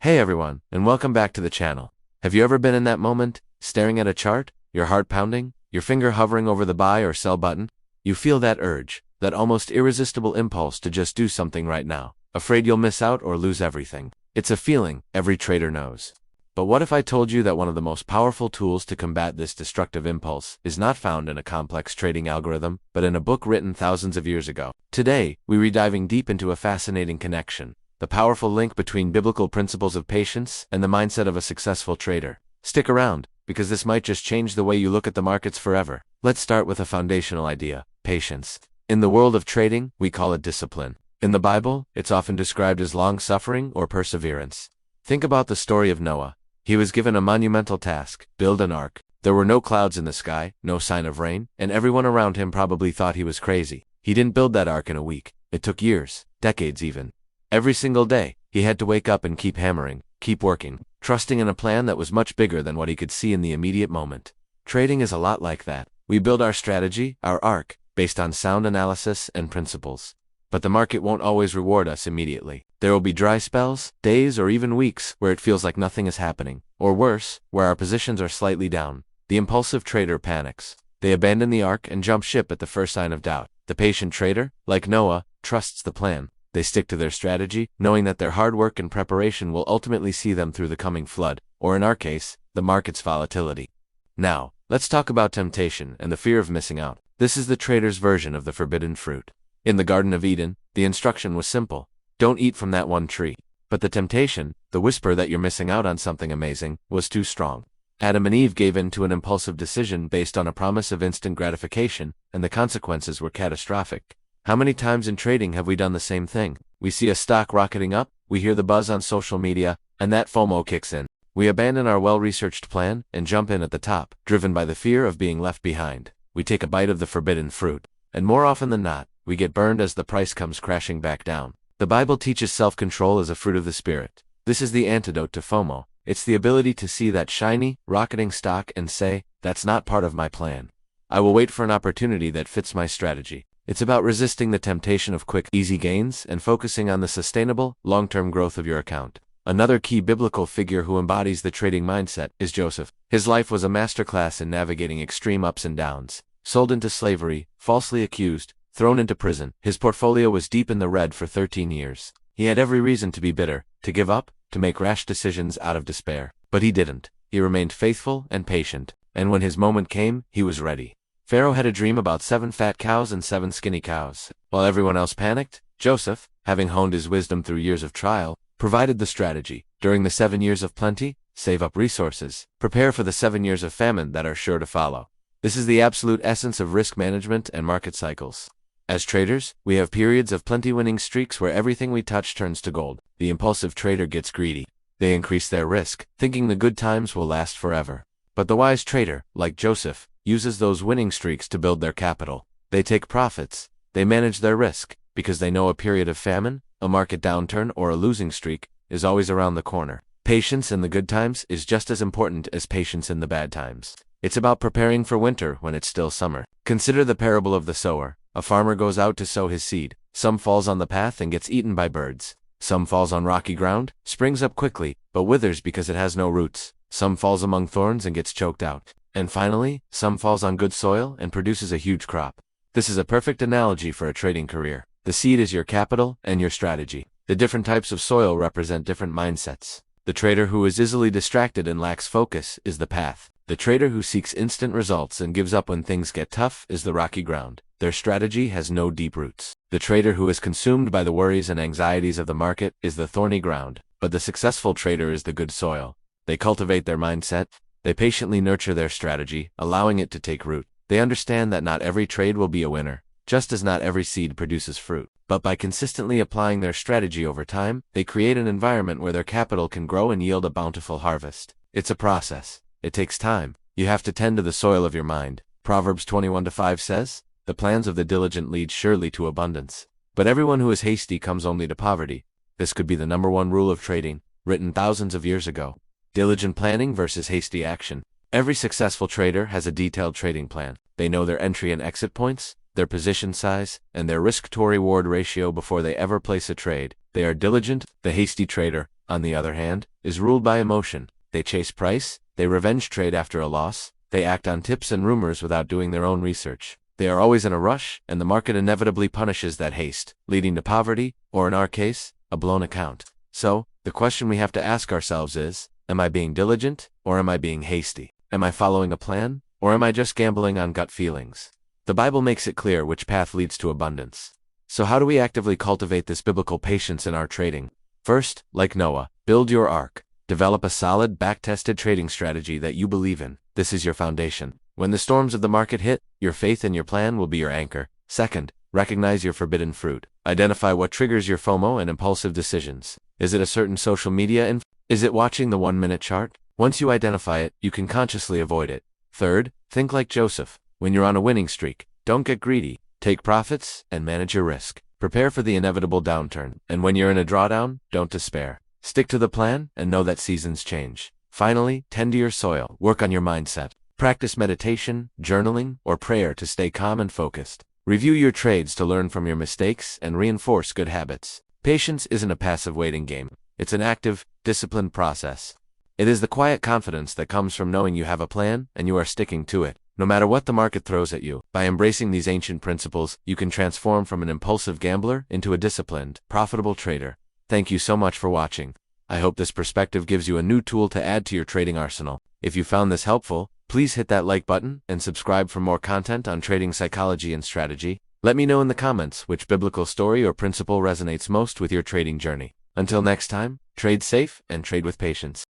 Hey everyone, and welcome back to the channel. Have you ever been in that moment, staring at a chart, your heart pounding, your finger hovering over the buy or sell button? You feel that urge, that almost irresistible impulse to just do something right now, afraid you'll miss out or lose everything. It's a feeling every trader knows. But what if I told you that one of the most powerful tools to combat this destructive impulse is not found in a complex trading algorithm, but in a book written thousands of years ago? Today, we're diving deep into a fascinating connection, the powerful link between biblical principles of patience and the mindset of a successful trader. Stick around, because this might just change the way you look at the markets forever. Let's start with a foundational idea: patience. In the world of trading, we call it discipline. In the Bible, it's often described as long-suffering or perseverance. Think about the story of Noah. He was given a monumental task: build an ark. There were no clouds in the sky, no sign of rain, and everyone around him probably thought he was crazy. He didn't build that ark in a week. It took years, decades even. Every single day, he had to wake up and keep hammering, keep working, trusting in a plan that was much bigger than what he could see in the immediate moment. Trading is a lot like that. We build our strategy, our ark, based on sound analysis and principles. But the market won't always reward us immediately. There will be dry spells, days, or even weeks where it feels like nothing is happening. Or worse, where our positions are slightly down. The impulsive trader panics. They abandon the ark and jump ship at the first sign of doubt. The patient trader, like Noah, trusts the plan. They stick to their strategy, knowing that their hard work and preparation will ultimately see them through the coming flood, or in our case, the market's volatility. Now, let's talk about temptation and the fear of missing out. This is the trader's version of the forbidden fruit. In the Garden of Eden, the instruction was simple: don't eat from that one tree. But the temptation, the whisper that you're missing out on something amazing, was too strong. Adam and Eve gave in to an impulsive decision based on a promise of instant gratification, and the consequences were catastrophic. How many times in trading have we done the same thing? We see a stock rocketing up, we hear the buzz on social media, and that FOMO kicks in. We abandon our well-researched plan and jump in at the top, driven by the fear of being left behind. We take a bite of the forbidden fruit, and more often than not, we get burned as the price comes crashing back down. The Bible teaches self-control as a fruit of the Spirit. This is the antidote to FOMO. It's the ability to see that shiny, rocketing stock and say, that's not part of my plan. I will wait for an opportunity that fits my strategy. It's about resisting the temptation of quick, easy gains and focusing on the sustainable, long-term growth of your account. Another key biblical figure who embodies the trading mindset is Joseph. His life was a masterclass in navigating extreme ups and downs. Sold into slavery, falsely accused, thrown into prison, his portfolio was deep in the red for 13 years. He had every reason to be bitter, to give up, to make rash decisions out of despair. But he didn't. He remained faithful and patient. And when his moment came, he was ready. Pharaoh had a dream about 7 fat cows and 7 skinny cows. While everyone else panicked, Joseph, having honed his wisdom through years of trial, provided the strategy. During the 7 years of plenty, save up resources. Prepare for the 7 years of famine that are sure to follow. This is the absolute essence of risk management and market cycles. As traders, we have periods of plenty, winning streaks where everything we touch turns to gold. The impulsive trader gets greedy. They increase their risk, thinking the good times will last forever. But the wise trader, like Joseph, uses those winning streaks to build their capital. They take profits. They manage their risk, because they know a period of famine, a market downturn, or a losing streak is always around the corner. Patience in the good times is just as important as patience in the bad times. It's about preparing for winter when it's still summer. Consider the parable of the sower. A farmer goes out to sow his seed. Some falls on the path and gets eaten by birds. Some falls on rocky ground, springs up quickly, but withers because it has no roots. Some falls among thorns and gets choked out. And finally, some falls on good soil and produces a huge crop. This is a perfect analogy for a trading career. The seed is your capital and your strategy. The different types of soil represent different mindsets. The trader who is easily distracted and lacks focus is the path. The trader who seeks instant results and gives up when things get tough is the rocky ground. Their strategy has no deep roots. The trader who is consumed by the worries and anxieties of the market is the thorny ground. But the successful trader is the good soil. They cultivate their mindset. They patiently nurture their strategy, allowing it to take root. They understand that not every trade will be a winner, just as not every seed produces fruit. But by consistently applying their strategy over time, they create an environment where their capital can grow and yield a bountiful harvest. It's a process. It takes time. You have to tend to the soil of your mind. Proverbs 21:5 says, "The plans of the diligent lead surely to abundance. But everyone who is hasty comes only to poverty." This could be the #1 rule of trading, written thousands of years ago. Diligent planning versus hasty action. Every successful trader has a detailed trading plan. They know their entry and exit points, their position size, and their risk-to-reward ratio before they ever place a trade. They are diligent. The hasty trader, on the other hand, is ruled by emotion. They chase price, they revenge trade after a loss, they act on tips and rumors without doing their own research. They are always in a rush, and the market inevitably punishes that haste, leading to poverty, or in our case, a blown account. So, the question we have to ask ourselves is, am I being diligent, or am I being hasty? Am I following a plan, or am I just gambling on gut feelings? The Bible makes it clear which path leads to abundance. So how do we actively cultivate this biblical patience in our trading? First, like Noah, build your ark. Develop a solid, back-tested trading strategy that you believe in. This is your foundation. When the storms of the market hit, your faith and your plan will be your anchor. Second, recognize your forbidden fruit. Identify what triggers your FOMO and impulsive decisions. Is it a certain social media Is it watching the 1-minute chart? Once you identify it, you can consciously avoid it. Third, think like Joseph. When you're on a winning streak, don't get greedy. Take profits and manage your risk. Prepare for the inevitable downturn. And when you're in a drawdown, don't despair. Stick to the plan and know that seasons change. Finally, tend to your soil. Work on your mindset. Practice meditation, journaling, or prayer to stay calm and focused. Review your trades to learn from your mistakes and reinforce good habits. Patience isn't a passive waiting game. It's an active, disciplined process. It is the quiet confidence that comes from knowing you have a plan and you are sticking to it, no matter what the market throws at you. By embracing these ancient principles, you can transform from an impulsive gambler into a disciplined, profitable trader. Thank you so much for watching. I hope this perspective gives you a new tool to add to your trading arsenal. If you found this helpful, please hit that like button and subscribe for more content on trading psychology and strategy. Let me know in the comments which biblical story or principle resonates most with your trading journey. Until next time, trade safe and trade with patience.